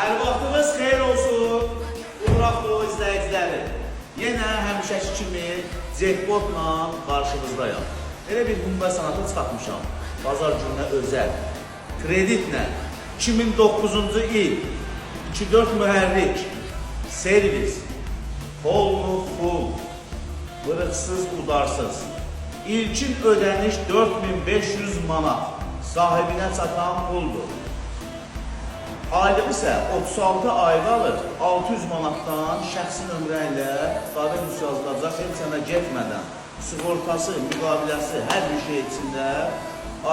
Hər vaxtınız xeyir olsun, uğraqlı izləyiciləri. Yenə həmişəki kimi jackpotla qarşınızdayım. Elə bir Hyundai Sonata çıxartmışam. Bazar gününə özəl. Kreditlə 2009-cu il 2.4 mühərrik, servis, hollu full, vırıqsız, udarsız. İlkin ödəniş 4500 manat, sahibinə çatan puldur. Aylıq isə 36 ay qalır, 600 manatdan şəxsi nömrə ilə qadın yazılacaq, heç sənə getmədən, sığortası, müqaviləsi, hər bir şey içində,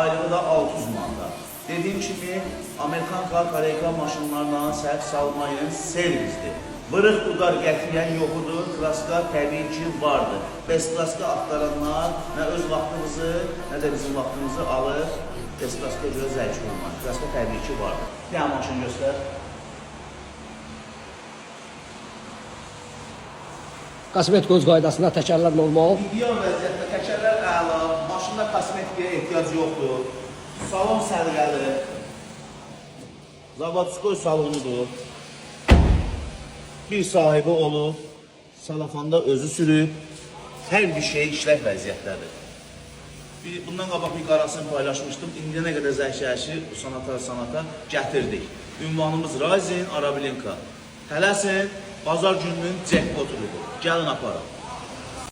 aylığı da 600 manat. Dediyim kimi, Amerikan Koreyka maşınlarla səhv salmayın, servisdir. Vırıq udar gətirən yoxudur, klaska təbii ki vardır. Bəs-klaska axtaranlar nə öz vaxtımızı, nə də bizim vaxtımızı alır, bəs-klaska görə zəlik olmaz. Klaska təbii ki vardır. Bir an maşını göstər. Kosmetik öz qaydasında təkərlər normal. İdeal vəziyyətdə təkərlər əla, maşında kosmetikaya ehtiyac yoxdur. Salon səliqəli, Zavodskoy salonudur. Bir sahibi olub, salafanda özü sürüb, hər bir şey işlək vəziyyətlədir. Bundan qabaq bir qarasını paylaşmışdım, indiyə nə qədər zəhşəşi Sonata gətirdik. Ünvanımız Razin, Arabilenka. Tələsin, bazar gününün jackpotudur. Gəlin aparaq.